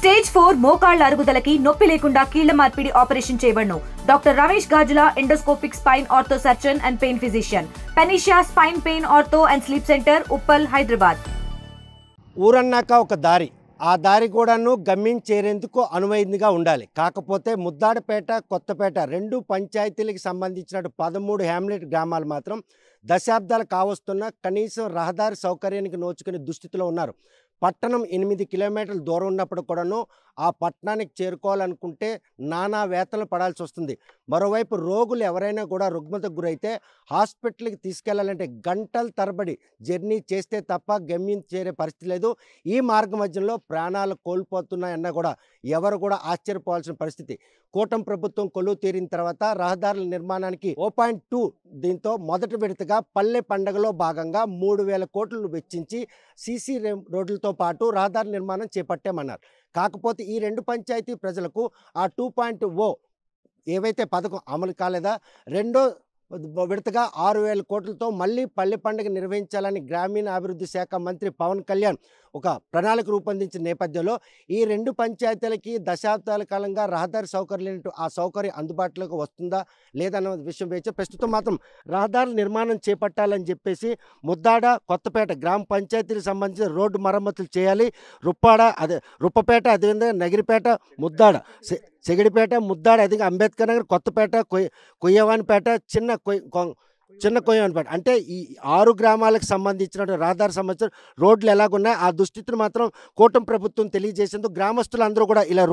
Stage 4 మోకాళ్ల అరుగుదలకి నొప్పి లేకుండా కీళ్ల మార్పిడి ఆపరేషన్ చేయబడును. Doctor Ramesh Gajula, endoscopic spine ortho surgeon and pain physician, పెనిషియా spine pain ortho and sleep centre, Uppal, Hyderabad. ఊరన్నాక ఒక దారి, ఆ దారి కూడాను గమ్యం చేరేందుకు అనువైందిగా ఉండాలి. కాకపోతే ముద్దాడపేట, కొత్తపేట రెండు పంచాయతీలకు సంబంధించిన 13 హ్యామ్లెట్ గ్రామాలు మాత్రం దశాబ్దాలు కావస్తున్న కనీసం రహదారి సౌకర్యానికి నోచుకునే దుస్థితిలో ఉన్నారు. పట్టణం 8 కిలోమీటర్ల దూరం ఉన్నప్పుడు కూడాను ఆ పట్టణానికి చేరుకోవాలనుకుంటే నానా వేతలు పడాల్సి వస్తుంది. మరోవైపు రోగులు ఎవరైనా కూడా రుగ్మతకు గురైతే హాస్పిటల్కి తీసుకెళ్లాలంటే గంటల తరబడి జర్నీ చేస్తే తప్ప గమ్యం చేరే పరిస్థితి లేదు. ఈ మార్గ మధ్యలో ప్రాణాలు కోల్పోతున్నాయన్నా కూడా ఎవరు కూడా ఆశ్చర్యపోవాల్సిన పరిస్థితి. కూటమి ప్రభుత్వం కొలువు తీరిన తర్వాత రహదారుల నిర్మాణానికి 0.2 దీంతో మొదటి విడతగా పల్లె పండగలో భాగంగా 3,000 కోట్లు వెచ్చించి సీసీ రోడ్లతో పాటు రహదారి నిర్మాణం చేపట్టామన్నారు. కాకపోతే ఈ రెండు పంచాయతీ ప్రజలకు ఆ 2.0 ఏవైతే పథకం అమలు కాలేదా, రెండో విడతగా 6,000 కోట్లతో మళ్ళీ పల్లె పండుగ నిర్వహించాలని గ్రామీణ అభివృద్ధి శాఖ మంత్రి పవన్ కళ్యాణ్ ఒక ప్రణాళిక రూపొందించిన నేపథ్యంలో ఈ రెండు పంచాయతీలకి దశాబ్దాల కాలంగా రహదారి సౌకర్యం ఆ సౌకర్యం అందుబాటులోకి వస్తుందా లేదన్న విషయం వేచి ప్రస్తుతం మాత్రం రహదారుల నిర్మాణం చేపట్టాలని చెప్పేసి ముద్దాడ, కొత్తపేట గ్రామ పంచాయతీలకు సంబంధించిన రోడ్డు మరమ్మతులు చేయాలి. రుప్పపేట, అదేవిధంగా నగిరిపేట, ముద్దాడ, సెగిడిపేట, ముద్దాడ, అదే అంబేద్కర్ నగర్, కొత్తపేట, కొయ్యవానిపేట, చిన్న కొయ్యవానిపేట అంటే ఈ 6 గ్రామాలకు సంబంధించిన రహదారి సంబంధించిన రోడ్లు ఎలాగున్నాయి ఆ దుస్థితిని మాత్రం కూటమి ప్రభుత్వం తెలియజేసేందుకు గ్రామస్తులందరూ కూడా ఇలా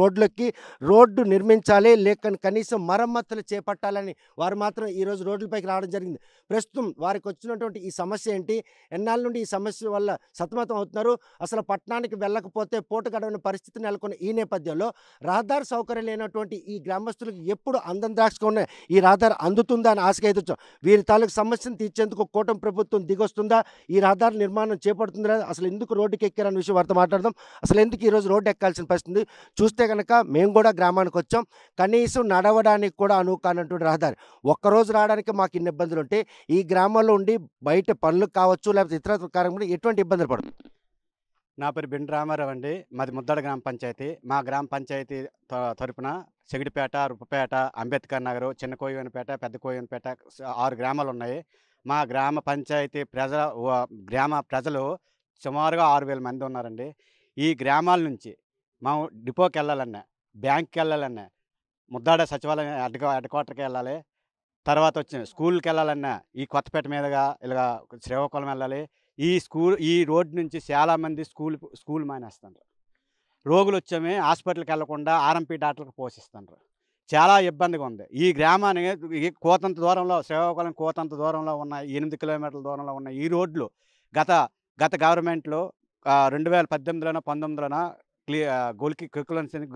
రోడ్డు నిర్మించాలి, లేక కనీసం మరమ్మతులు చేపట్టాలని వారు మాత్రం ఈరోజు రోడ్లపైకి రావడం జరిగింది. ప్రస్తుతం వారికి వచ్చినటువంటి ఈ సమస్య ఏంటి, ఎన్నాళ్ళ నుండి ఈ సమస్య వల్ల సతమతం అవుతున్నారు, అసలు పట్టణానికి వెళ్ళకపోతే పూట గడవని పరిస్థితి నెలకొన్న ఈ నేపథ్యంలో రహదారి సౌకర్యం లేనటువంటి ఈ గ్రామస్తులకు ఎప్పుడు అందం ద్రాక్షగా ఉన్నాయి ఈ రహదారి అందుతుందా అని ఆశగా ఎదుర్చోం. వీరి తాలూకు సమస్యను తీర్చేందుకు కూటమి ప్రభుత్వం దిగొస్తుందా, ఈ రహదారి నిర్మాణం చేపడుతుందా, అసలు ఎందుకు రోడ్డుకి ఎక్కారన్న విషయం వారితో మాట్లాడదాం. అసలు ఎందుకు ఈరోజు రోడ్డు ఎక్కాల్సిన పరిస్థితి చూస్తే కనుక మేము కూడా గ్రామానికి వచ్చాం, కనీసం నడవడానికి కూడా అనువు కానటువంటి రహదారి. ఒక్కరోజు రావడానికి మాకు ఇన్ని ఇబ్బందులు ఉంటే ఈ గ్రామాల్లో ఉండి బయట పనులు కావచ్చు లేకపోతే ఇతర కార్యక్రమాలు ఎటువంటి ఇబ్బందులు పడుతుంది. నా పేరు బెండి రామారావు అండి. మాది ముద్దాడ గ్రామ పంచాయతీ. మా గ్రామ పంచాయతీ తరపున సెగిడిపేట, రుప్పపేట, అంబేద్కర్ నగరు, చిన్న కోయవనపేట, పెద్ద కోయవనపేట 6 గ్రామాలు ఉన్నాయి. మా గ్రామ పంచాయతీ గ్రామ ప్రజలు సుమారుగా 6,000 మంది ఉన్నారండి. ఈ గ్రామాల నుంచి మేము డిపోకి వెళ్ళాలన్నా, బ్యాంక్కి వెళ్ళాలన్నా, ముద్దాడ సచివాలయం హెడ్ క్వార్టర్కి వెళ్ళాలి, తర్వాత వచ్చిన స్కూల్కి వెళ్ళాలన్నా ఈ కొత్తపేట మీదుగా ఇలా శ్రీకాకుళం వెళ్ళాలి. ఈ రోడ్డు నుంచి చాలామంది స్కూల్ మానేస్తున్నారు. రోగులు వచ్చామే హాస్పిటల్కి వెళ్లకుండా ఆర్ఎంపీ డాక్టర్కి పోషిస్తున్నారు. చాలా ఇబ్బందిగా ఉంది. ఈ గ్రామానికి కోతంత దూరంలో, శ్రీకాకుళం కోతంత దూరంలో ఉన్న 8 కిలోమీటర్ల దూరంలో ఉన్న ఈ రోడ్లు గత గవర్నమెంట్లో 2018లోనో 19లోనో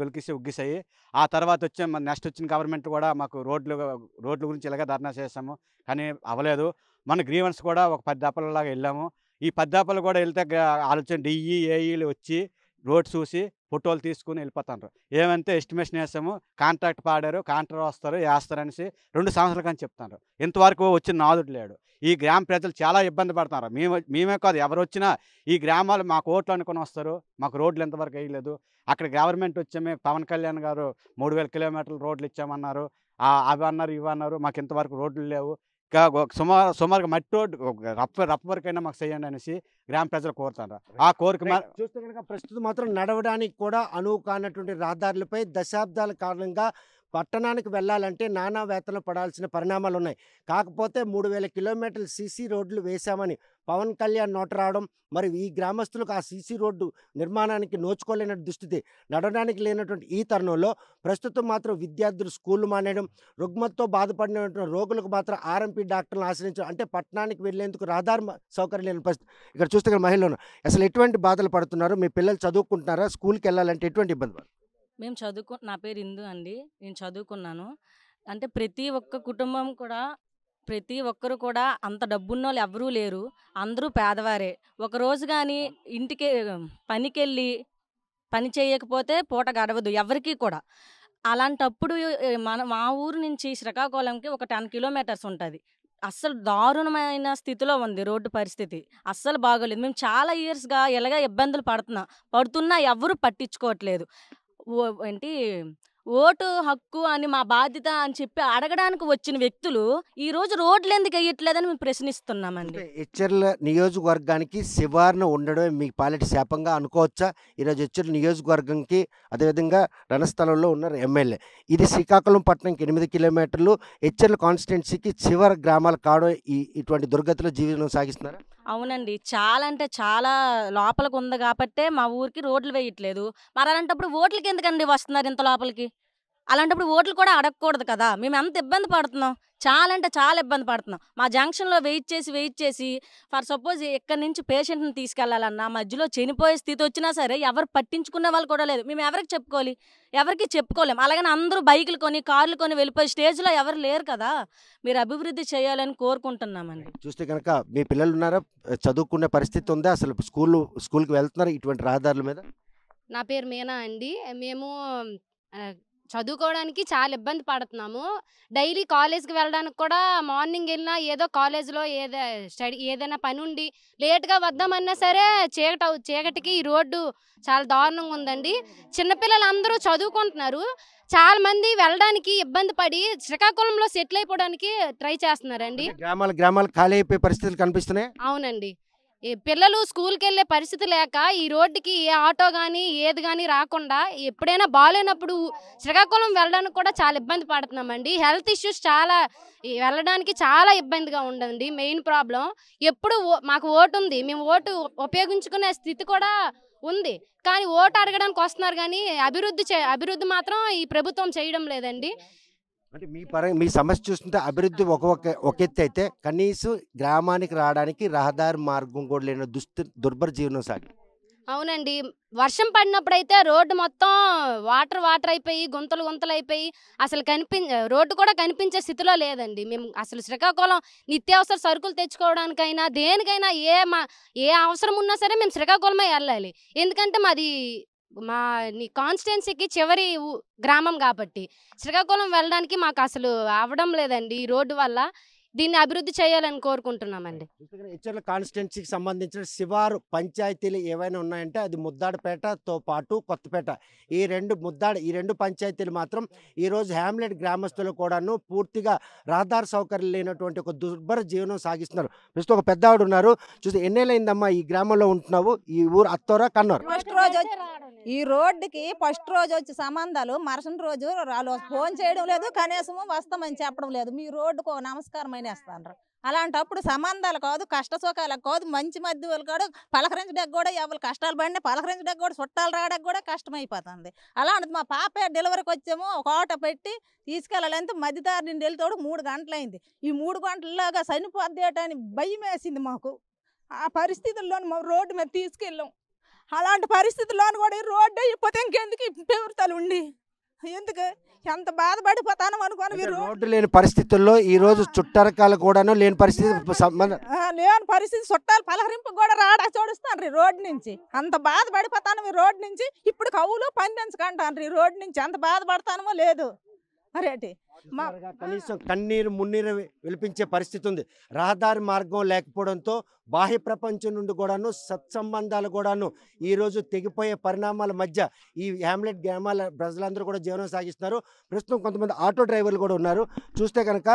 గొలికిసి ఉగ్గిసాయి. ఆ తర్వాత నెక్స్ట్ వచ్చిన గవర్నమెంట్ కూడా మాకు రోడ్ల గురించి ఇలాగే ధర్నా చేసాము, కానీ అవ్వలేదు. మన గ్రీవెన్స్ కూడా ఒక 10 దప్పలలాగా వెళ్ళాము. ఈ 10 దప్పలు కూడా వెళ్తే ఆలోచన డిఈ ఏఈలు వచ్చి రోడ్ చూసి ఫోటోలు తీసుకుని వెళ్ళిపోతారు. ఏమంటే ఎస్టిమేషన్ వేసాము, కాంట్రాక్ట్ పాడారు, కాంట్రాక్ట్ వస్తారు వేస్తారనేసి 2 సంవత్సరాల కానీ చెప్తున్నారు. ఇంతవరకు వచ్చిన నాదుడు లేడు. ఈ గ్రామ ప్రజలు చాలా ఇబ్బంది పడుతున్నారు. మేమే కాదు, ఎవరు వచ్చినా ఈ గ్రామాలు మాకు ఓట్లు అనుకుని వస్తారు. మాకు రోడ్లు ఎంతవరకు వేయలేదు. అక్కడ గవర్నమెంట్ వచ్చామే పవన్ కళ్యాణ్ గారు 3,000 కిలోమీటర్ల రోడ్లు ఇచ్చామన్నారు, అవి అన్నారు ఇవి అన్నారు. మాకు ఇంతవరకు రోడ్లు లేవు. సుమారుగా మట్టి రోడ్డు రప్ప వరకు అయినా మాకు చేయండి అనేసి గ్రామ ప్రజలు కోరుతారు. ఆ కోరిక చూస్తే కనుక ప్రస్తుతం మాత్రం నడవడానికి కూడా అనువు కానటువంటి రహదారులపై దశాబ్దాల కారణంగా పట్టణానికి వెళ్ళాలంటే నానా వేతలు పడాల్సిన పరిణామాలు ఉన్నాయి. కాకపోతే 3,000 కిలోమీటర్లు సీసీ రోడ్లు వేశామని పవన్ కళ్యాణ్ నోట రావడం, మరి ఈ గ్రామస్తులకు ఆ సీసీ రోడ్డు నిర్మాణానికి నోచుకోలేని దుస్థితి, నడవడానికి లేనటువంటి ఈ తరుణంలో ప్రస్తుతం మాత్రం విద్యార్థులు స్కూళ్ళు మానేయడం, రుగ్మతతో బాధపడినటువంటి రోగులకు మాత్రం ఆర్ఎంపీ డాక్టర్లను ఆశ్రయించడం, అంటే పట్టణానికి వెళ్ళేందుకు రహదారి సౌకర్యం లేని పరిస్థితి. ఇక్కడ చూస్తే మహిళలు అసలు ఎటువంటి బాధలు పడుతున్నారు, మీ పిల్లలు చదువుకుంటున్నారా, స్కూల్కి వెళ్ళాలంటే ఎటువంటి ఇబ్బంది? నా పేరు ఇందు అండి. నేను చదువుకున్నాను. అంటే ప్రతి ఒక్క కుటుంబం కూడా, ప్రతి ఒక్కరు కూడా అంత డబ్బున్నోళ్ళు ఎవరూ లేరు. అందరూ పేదవారే. ఒకరోజు కానీ ఇంటికి పనికెళ్ళి పని చేయకపోతే పూట గడవదు ఎవరికీ కూడా. అలాంటప్పుడు మా ఊరు నుంచి శ్రీకాకుళంకి ఒక 10 కిలోమీటర్స్ ఉంటుంది. అస్సలు దారుణమైన స్థితిలో ఉంది రోడ్డు పరిస్థితి. అస్సలు బాగోలేదు. మేము చాలా ఇయర్స్గా ఇలాగే ఇబ్బందులు పడుతున్నా ఎవరు పట్టించుకోవట్లేదు. ఏంటి ఓటు హక్కు అని మా బాధ్యత అని చెప్పి అడగడానికి వచ్చిన వ్యక్తులు ఈరోజు రోడ్లు ఎందుకు వేయట్లేదని మేము ప్రశ్నిస్తున్నామండి. ఎచ్చెర్ల నియోజకవర్గానికి శివార్న ఉండడమే మీ పాలిటి శాపంగా అనుకోవచ్చా? ఈరోజు ఎచ్చెర్ల నియోజకవర్గంకి అదేవిధంగా రణస్థలంలో ఉన్నారు ఎమ్మెల్యే. ఇది శ్రీకాకుళం పట్టణంకి 8 కిలోమీటర్లు, ఎచ్చెర్ల కాన్స్టిట్యున్సీకి చివరి గ్రామాలు కావడం ఇటువంటి దుర్గతిలో జీవనం సాగిస్తున్నారు. అవునండి. చాలా అంటే చాలా లోపలికి ఉంది కాబట్టే మా ఊరికి రోడ్లు వేయట్లేదు. మరి అలాంటప్పుడు ఓట్లకి ఎందుకండి వస్తున్నారు ఇంత లోపలికి? అలాంటప్పుడు ఓట్లు కూడా అడగకూడదు కదా. మేము ఎంత ఇబ్బంది పడుతున్నాం, చాలా అంటే చాలా ఇబ్బంది పడుతున్నాం. మా జంక్షన్లో వెయిట్ చేసి ఫర్ సపోజ్ ఇక్కడి నుంచి పేషెంట్ని తీసుకెళ్లాలన్నా మధ్యలో చనిపోయే స్థితి వచ్చినా సరే ఎవరు పట్టించుకునే వాళ్ళు కూడా లేదు. మేము ఎవరికి చెప్పుకోవాలి? ఎవరికి చెప్పుకోలేము. అలాగని అందరూ బైకులు కొని కార్లు కొని వెళ్ళిపోయే స్టేజ్లో ఎవరు లేరు కదా. మీరు అభివృద్ధి చేయాలని కోరుకుంటున్నామండి. చూస్తే కనుక మీ పిల్లలు ఉన్నారా? చదువుకునే పరిస్థితి ఉందా? అసలు స్కూల్కి వెళ్తున్నారు ఇటువంటి రహదారుల మీద? నా పేరు మీనా అండి. మేము చదువుకోవడానికి చాలా ఇబ్బంది పడుతున్నాము. డైలీ కాలేజ్కి వెళ్ళడానికి కూడా మార్నింగ్ వెళ్ళినా ఏదో కాలేజ్లో ఏదైనా పని ఉండి లేట్గా వద్దామన్నా సరే చీకటికి ఈ రోడ్డు చాలా దారుణంగా ఉందండి. చిన్నపిల్లలు అందరూ చదువుకుంటున్నారు. చాలా మంది వెళ్ళడానికి ఇబ్బంది పడి శ్రీకాకుళంలో సెటిల్ అయిపోవడానికి ట్రై చేస్తున్నారండి. గ్రామాలు ఖాళీ అయిపోయే పరిస్థితులు కనిపిస్తున్నాయి. అవునండి. ఈ పిల్లలు స్కూల్కి వెళ్ళే పరిస్థితి లేక ఈ రోడ్డుకి ఏ ఆటో కానీ ఏది కానీ రాకుండా ఎప్పుడైనా బాగాలేనప్పుడు శ్రీకాకుళం వెళ్ళడానికి కూడా చాలా ఇబ్బంది పడుతున్నామండి. హెల్త్ ఇష్యూస్ చాలా వెళ్ళడానికి చాలా ఇబ్బందిగా ఉందండి. మెయిన్ ప్రాబ్లం ఎప్పుడు మాకు ఓటు ఉంది, మేము ఓటు ఉపయోగించుకునే స్థితి కూడా ఉంది. కానీ ఓటు అడగడానికి వస్తున్నారు కానీ అభివృద్ధి మాత్రం ఈ ప్రభుత్వం చేయడం లేదండి. అంటే మీ సమస్య చూస్తుంటే అభివృద్ధి ఒక ఎత్తు అయితే కనీసం గ్రామానికి రావడానికి రహదారి మార్గం కూడా లేని దుర్భర జీవనం సాగి. అవునండి. వర్షం పడినప్పుడైతే రోడ్డు మొత్తం వాటర్ అయిపోయి గుంతలు అయిపోయి అసలు రోడ్డు కూడా కనిపించే స్థితిలో లేదండి. మేము అసలు శ్రీకాకుళం నిత్యావసర సరుకులు తెచ్చుకోవడానికైనా దేనికైనా ఏ అవసరం ఉన్నా సరే మేము శ్రీకాకుళమే వెళ్ళాలి. ఎందుకంటే మాది కాన్స్టిట్యున్సీకి చివరి గ్రామం కాబట్టి శ్రీకాకుళం వెళ్ళడానికి మాకు అసలు అవ్వడం లేదండి ఈ రోడ్డు వల్ల. దీన్ని అభివృద్ధి చేయాలని కోరుకుంటున్నామండి. ఎచ్చెర్ల కాన్స్టిట్యున్సీకి సంబంధించిన శివారు పంచాయతీలు ఏవైనా ఉన్నాయంటే అది ముద్దాడపేటతో పాటు కొత్తపేట. ఈ రెండు పంచాయతీలు మాత్రం ఈరోజు హ్యామ్లెట్ గ్రామస్తులు కూడాను పూర్తిగా రహదారి సౌకర్యం లేనటువంటి ఒక దుర్భర జీవనం సాగిస్తున్నారు. ప్రస్తుతం ఒక పెద్ద ఆవిడ ఉన్నారు. చూసి ఎన్నేళ్ళైందమ్మా ఈ గ్రామంలో ఉంటున్నావు? ఈ ఊరు అత్తోరా కన్నారు? ఈ రోడ్డుకి ఫస్ట్ రోజు వచ్చి సంబంధాలు మరుసటి రోజు వాళ్ళు ఫోన్ చేయడం లేదు, కనీసం వస్తామని చెప్పడం లేదు. మీ రోడ్డుకు నమస్కారం అయినేస్తాను. అలాంటప్పుడు సంబంధాలు కాదు, కష్ట సుఖాలకు కాదు, మంచి మధ్య వాళ్ళు కాదు, పలకరించడానికి కూడా ఎవరు కష్టాలు పడినా పలకరించడానికి కూడా చుట్టాలు రావడానికి కూడా కష్టమైపోతుంది. అలాంటిది మా పాప డెలివరీకి వచ్చాము, ఒక ఆటో పెట్టి తీసుకెళ్ళాలంటే మధ్యదారి నుండి వెళ్తాడు 3 గంటలైంది. ఈ 3 గంటల్లాగా చనిపోద్దేటని భయం వేసింది మాకు. ఆ పరిస్థితుల్లో రోడ్డు మీద తీసుకెళ్ళాం. అలాంటి పరిస్థితుల్లోనూ కూడా రోడ్డు అయిపోతే ఇంకెందుకు పెవరితలు ఉండి ఎందుకు ఎంత బాధపడిపోతాను అనుకోని రోడ్డు లేని పరిస్థితుల్లో ఈ రోజు చుట్టరకాలు కూడాను లేని పరిస్థితి చుట్టాలు పలహరింపు కూడా రాడా చూడుస్తాను రోడ్డు నుంచి. అంత బాధపడిపోతాను రోడ్డు నుంచి. ఇప్పుడు కవులు పందించకంటాను రోడ్డు నుంచి ఎంత బాధపడతానో లేదు. మరేటి కనీసం కన్నీరు మున్నీరు వెలిపించే పరిస్థితి ఉంది. రహదారి మార్గం లేకపోవడంతో బాహ్య ప్రపంచం నుండి కూడాను సత్సంబంధాలు కూడాను ఈరోజు తెగిపోయే పరిణామాల మధ్య ఈ హ్యామ్లెట్ గ్రామాల ప్రజలందరూ కూడా జీవనం సాగిస్తున్నారు. ప్రస్తుతం కొంతమంది ఆటో డ్రైవర్లు కూడా ఉన్నారు. చూస్తే కనుక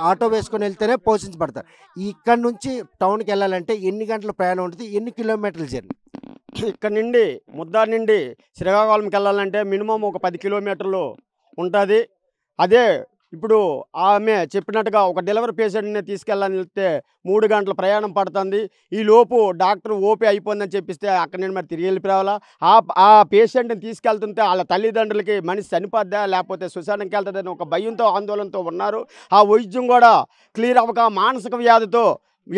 ఆటో వేసుకొని వెళ్తేనే పోషించబడతారు. ఇక్కడి నుంచి టౌన్కి వెళ్ళాలంటే ఎన్ని గంటల ప్రయాణం ఉంటుంది? ఎన్ని కిలోమీటర్ల జర్నీ? ఇక్కడ నుండి ముద్దాడి నుండి శ్రీకాకుళంకి వెళ్ళాలంటే మినిమం ఒక 10 కిలోమీటర్లు ఉంటుంది. అదే ఇప్పుడు ఆమె చెప్పినట్టుగా ఒక డెలివరీ పేషెంట్ని తీసుకెళ్ళాలని వెళ్తే 3 గంటల ప్రయాణం పడుతుంది. ఈ లోపు డాక్టర్ ఓపీ అయిపోయిందని చెప్పిస్తే అక్కడ నేను మరి తిరిగి వెళ్ళిపోవాలా? ఆ పేషెంట్ని తీసుకెళ్తుంటే వాళ్ళ తల్లిదండ్రులకి మనిషి చనిపోద్దా లేకపోతే శ్మశానంకి వెళ్తుందని ఒక భయంతో ఆందోళనతో ఉన్నారు. ఆ వైద్యం కూడా క్లియర్ అవ్వక మానసిక వ్యాధితో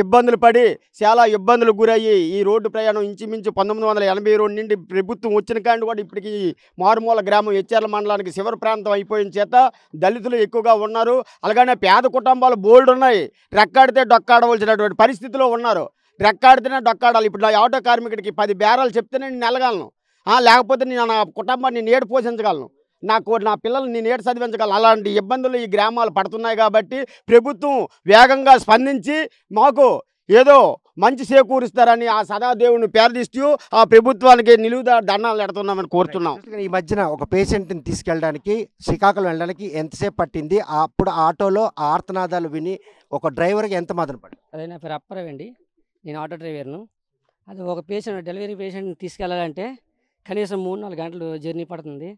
ఇబ్బందులు పడి చాలా ఇబ్బందులు గురయ్యి ఈ రోడ్డు ప్రయాణం ఇంచుమించు 1982 నుండి ప్రభుత్వం వచ్చిన కాండి కూడా ఇప్పటికీ మారుమూల గ్రామం ఎచ్చెర్ల మండలానికి శివర ప్రాంతం అయిపోయిన చేత దళితులు ఎక్కువగా ఉన్నారు. అలాగనే పేద కుటుంబాలు బోల్డ్ ఉన్నాయి. రెక్కాడితే డొక్కాడవలసినటువంటి పరిస్థితిలో ఉన్నారు. రెక్కాడితేనే డొక్కాడాలి. ఇప్పుడు నా ఆటో కార్మికుడికి 10 బేరాలు చెప్తేనే నేను వెళ్ళగలను, లేకపోతే నేను నా కుటుంబాన్ని నేడు పోషించగలను, నా పిల్లల్ని నేను ఏడు చదివించగలను. అలాంటి ఇబ్బందులు ఈ గ్రామాలు పడుతున్నాయి. కాబట్టి ప్రభుత్వం వేగంగా స్పందించి మాకు ఏదో మంచి చేకూరుస్తారని ఆ సదాదేవుని ప్రార్థిస్తూ ఆ ప్రభుత్వానికి నిలువుదా దండాలు పెడుతున్నామని కోరుతున్నాం. ఈ మధ్యన ఒక పేషెంట్ని తీసుకెళ్ళడానికి శ్రీకాకుళం వెళ్ళడానికి ఎంతసేపు పట్టింది? అప్పుడు ఆటోలో ఆర్తనాదాలు విని ఒక డ్రైవర్కి ఎంత మాత్రం పడింది? అదే నా పేరు అప్పారావు అండి, నేను ఆటో డ్రైవర్ను. అది ఒక పేషెంట్ డెలివరీ పేషెంట్ని తీసుకెళ్ళాలంటే కనీసం 3-4 గంటలు జర్నీ పడుతుంది.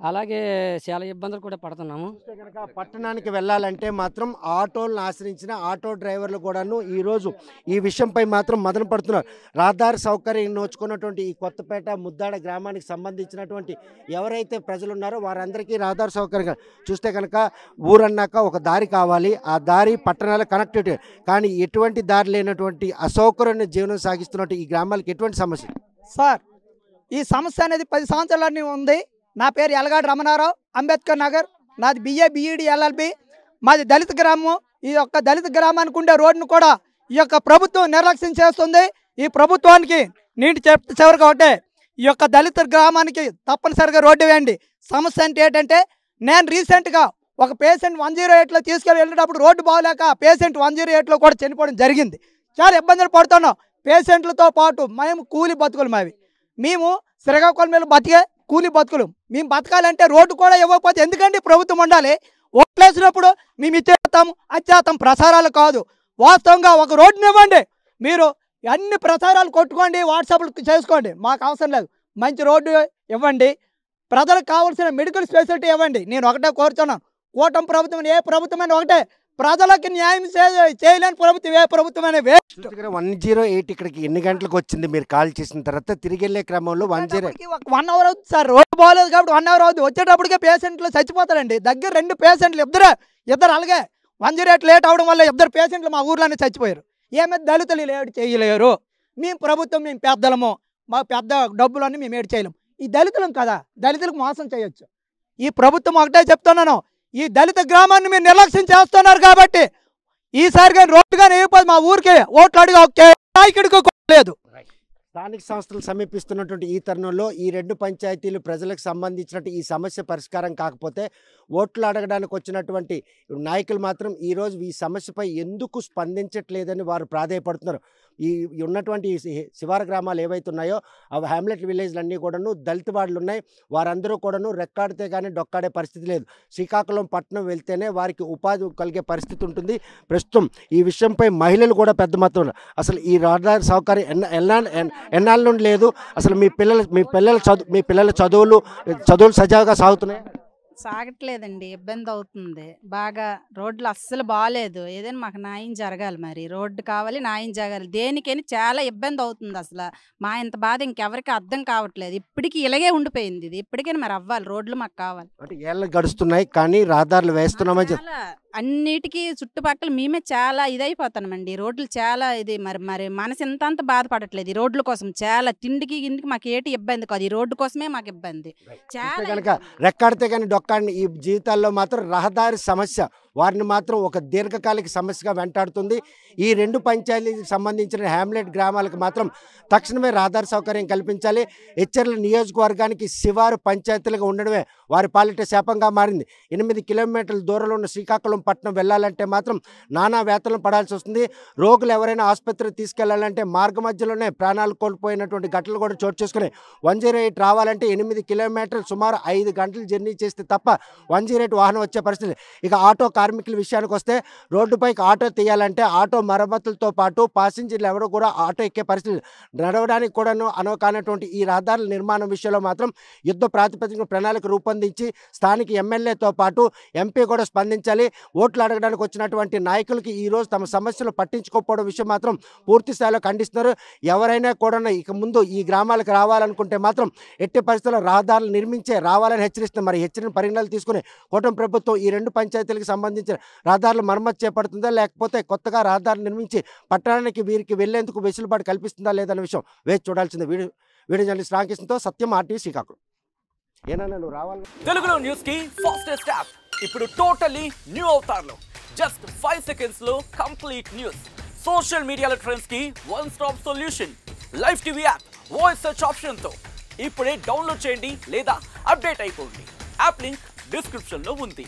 అలాగే చాలా ఇబ్బందులు కూడా పడుతున్నాము. కనుక పట్టణానికి వెళ్ళాలంటే మాత్రం ఆటోలను ఆశ్రయించిన ఆటో డ్రైవర్లు కూడాను ఈరోజు ఈ విషయంపై మాత్రం మదన పడుతున్నారు. రహదారి సౌకర్యం నోచుకున్నటువంటి ఈ కొత్తపేట ముద్దాడ గ్రామానికి సంబంధించినటువంటి ఎవరైతే ప్రజలు ఉన్నారో వారందరికీ రహదారి సౌకర్యం చూస్తే కనుక ఊరన్నాక ఒక దారి కావాలి, ఆ దారి పట్టణాల కనెక్టివిటీ. కానీ ఎటువంటి దారి లేనటువంటి అసౌకర్యమైన జీవనం సాగిస్తున్నట్టు ఈ గ్రామాలకు ఎటువంటి సమస్య? సార్, ఈ సమస్య అనేది 10 సంవత్సరాలని ఉంది. నా పేరు ఎలగాడు రమణారావు, అంబేద్కర్ నగర్. నాది BA BEd LLB. మాది దళిత గ్రామం. ఈ యొక్క దళిత గ్రామానికి ఉండే రోడ్డును కూడా ఈ యొక్క ప్రభుత్వం నిర్లక్ష్యం చేస్తుంది. ఈ ప్రభుత్వానికి నీటి చివరికి ఒకటే, ఈ యొక్క దళిత గ్రామానికి తప్పనిసరిగా రోడ్డు వేయండి. సమస్య అంటే ఏంటంటే, నేను రీసెంట్గా ఒక పేషెంట్ 108లో తీసుకెళ్ళి వెళ్ళేటప్పుడు రోడ్డు బాగోలేక పేషెంట్ 108లో కూడా చనిపోవడం జరిగింది. చాలా ఇబ్బందులు పడుతున్నాం. పేషెంట్లతో పాటు మేము కూలి బతుకులు మావి. మేము శ్రీకాకుళం మీద బతికే కూలి బతుకులు. మేము బతకాలంటే రోడ్డు కూడా ఇవ్వకపోతే ఎందుకంటే ప్రభుత్వం ఉండాలి. ఓట్లేసినప్పుడు మేము ఇచ్చేస్తాము, అచ్చేస్తాం. ప్రసారాలు కాదు, వాస్తవంగా ఒక రోడ్డుని ఇవ్వండి. మీరు అన్ని ప్రసారాలు కొట్టుకోండి, వాట్సాప్లు చేసుకోండి, మాకు అవసరం లేదు. మంచి రోడ్డు ఇవ్వండి, ప్రజలకు కావాల్సిన మెడికల్ స్పెషాలిటీ ఇవ్వండి. నేను ఒకటే కోరుతున్నాను, కూటమి ప్రభుత్వం ఏ ప్రభుత్వమైనా ఒకటే, ప్రజలకు న్యాయం చేయలేని ప్రభుత్వం ఏ ప్రభుత్వమైన వేస్ట్. 108 ఇక్కడికి ఎన్ని గంటలకు వచ్చింది మీరు కాల్ చేసిన తర్వాత? తిరిగి వెళ్ళే క్రమంలో 108 1 అవర్ అవుతుంది సార్. రోడ్డు బాగోలేదు కాబట్టి 1 అవర్ అవుతుంది. వచ్చేటప్పటికే పేషెంట్లు చచ్చిపోతారండి. దగ్గర 2 పేషెంట్లు ఇద్దరు అలాగే 108 లేట్ అవడం వల్ల 2 పేషెంట్లు మా ఊర్లోనే చచ్చిపోయారు. ఏమైనా దళితులు లేట్ చేయలేరు. మేము ప్రభుత్వం, మేము పెద్దలము, మా పెద్ద డబ్బులన్నీ మేము ఏడు చేయలేము. ఈ దళితులం కదా, దళితులకు మోసం చేయొచ్చు. ఈ ప్రభుత్వం ఒకటే చెప్తున్నాను, ఈ దళిత గ్రామాన్ని మీరు నిర్లక్ష్యం చేస్తున్నారు కాబట్టి ఈసారి కానీ రోడ్డు కానీ అయిపోదు. మా ఊరికి ఓట్లు అడిగా ఒకే నాయకుడికి లేదు. స్థానిక సంస్థలు సమీపిస్తున్నటువంటి ఈ తరుణంలో ఈ 2 పంచాయతీలు ప్రజలకు సంబంధించినట్టు ఈ సమస్య పరిష్కారం కాకపోతే ఓట్లు అడగడానికి వచ్చినటువంటి నాయకులు మాత్రం ఈరోజు ఈ సమస్యపై ఎందుకు స్పందించట్లేదని వారు ప్రాధేయపడుతున్నారు. ఈ ఉన్నటువంటి శివారు గ్రామాలు ఏవైతే ఉన్నాయో అవి హ్యామ్లెట్ విలేజ్లన్నీ కూడాను దళిత వార్డులు ఉన్నాయి. వారందరూ కూడాను రెక్కాడితే కానీ డొక్కాడే పరిస్థితి లేదు. శ్రీకాకుళం పట్టణం వెళ్తేనే వారికి ఉపాధి కలిగే పరిస్థితి ఉంటుంది. ప్రస్తుతం ఈ విషయంపై మహిళలు కూడా పెద్ద మొత్తంలో అసలు ఈ రహదారి సౌకర్యం ఎన్నాళ్ళ నుండి లేదు. అసలు మీ పిల్లల చదువులు సజావుగా సాగుతున్నాయి? సాగట్లేదండి, ఇబ్బంది అవుతుంది బాగా. రోడ్లు అస్సలు బాగాలేదు. ఏదైనా మాకు న్యాయం జరగాలి, మరి రోడ్డు కావాలి, న్యాయం జరగాలి. దేనికైనా చాలా ఇబ్బంది అవుతుంది. అసలు మా ఇంత బాధ ఇంకెవరికి అర్థం కావట్లేదు. ఇప్పటికీ ఇలాగే ఉండిపోయింది. ఇది ఇప్పటికైనా మరి అవ్వాలి, రోడ్లు మాకు కావాలి. అంటే ఏళ్ళు గడుస్తున్నాయి కానీ రహదారులు వేస్తున్నామని అన్నిటికీ చుట్టుపక్కల మేమే చాలా ఇదైపోతామండి. రోడ్లు చాలా ఇది మరి మనసు ఇంత బాధపడట్లేదు ఈ రోడ్ల కోసం. చాలా తిండికి గిండికి మాకు ఏటి ఇబ్బంది కాదు, ఈ రోడ్డు కోసమే మాకు ఇబ్బంది. చాలా కనుక రెక్కాడితే కానీ డొక్కాడిని ఈ జీవితాల్లో మాత్రం రహదారి సమస్య వారిని మాత్రం ఒక దీర్ఘకాలిక సమస్యగా వెంటాడుతుంది. ఈ 2 పంచాయతీలకు సంబంధించిన హ్యామ్లెట్ గ్రామాలకు మాత్రం తక్షణమే రహదారి సౌకర్యం కల్పించాలి. ఎచ్చెర్ల నియోజకవర్గానికి శివారు పంచాయతీలుగా ఉండడమే వారి పాలిట శాపంగా మారింది. 8 కిలోమీటర్ల దూరంలో ఉన్న శ్రీకాకుళం పట్టణం వెళ్ళాలంటే మాత్రం నానా వేతనం పడాల్సి వస్తుంది. రోగులు ఎవరైనా ఆసుపత్రికి తీసుకెళ్లాలంటే మార్గ మధ్యలోనే ప్రాణాలు కోల్పోయినటువంటి ఘటనలు కూడా చోటు చేసుకుని 108 రావాలంటే 8 కిలోమీటర్లు సుమారు 5 గంటలు జర్నీ చేస్తే తప్ప 108 వాహనం వచ్చే పరిస్థితి. ఇక ఆటో కార్మికుల విషయానికి వస్తే రోడ్డుపైకి ఆటో తీయాలంటే ఆటో మరమ్మతులతో పాటు ప్యాసింజర్లు ఎవరో కూడా ఆటో ఎక్కే పరిస్థితి. నడవడానికి కూడాను అనుకానటువంటి ఈ రహదారుల నిర్మాణం విషయంలో మాత్రం యుద్ధ ప్రాతిపదికన ప్రణాళిక రూపొందించి స్థానిక ఎమ్మెల్యేతో పాటు ఎంపీ కూడా స్పందించాలి. ఓట్లు అడగడానికి వచ్చినటువంటి నాయకులకి ఈరోజు తమ సమస్యలు పట్టించుకోకపోవడం విషయం మాత్రం పూర్తి స్థాయిలో ఖండిస్తున్నారు. ఎవరైనా కూడా ఇక ముందు ఈ గ్రామాలకు రావాలనుకుంటే మాత్రం ఎట్టి పరిస్థితుల్లో రహదారులు నిర్మించే రావాలని హెచ్చరిస్తున్నారు. మరి హెచ్చరిన పరిగణనలు తీసుకుని కూటమి ప్రభుత్వం ఈ 2 పంచాయతీలకు సంబంధించిన రహదారులు మరమ్మతు చేపడుతుందా లేకపోతే కొత్తగా రహదారులు నిర్మించి పట్టణానికి వీరికి వెళ్లేందుకు వెసులుబాటు కల్పిస్తుందా లేదన్న విషయం వేచి చూడాల్సిందే. వీడియో జర్నలిస్ట్ రామకృష్ణతో సత్యం, RTV శ్రీకాకుళం. ఏనన్నా నువ్వు రావాలి? తెలుగులో న్యూస్ కి ఫాస్టెస్ట్ యాప్ ఇప్పుడు టోటల్లీ న్యూ అవతార్లో జస్ట్ 5 సెకండ్స్ లో కంప్లీట్ న్యూస్. సోషల్ మీడియాలో ట్రెండ్స్ కి one stop solution. Live TV app voice search option తో ఇప్పుడే డౌన్లోడ్ చేయండి లేదా అప్డేట్ అయిపోండి. యాప్ లింక్ డిస్క్రిప్షన్ లో ఉంది.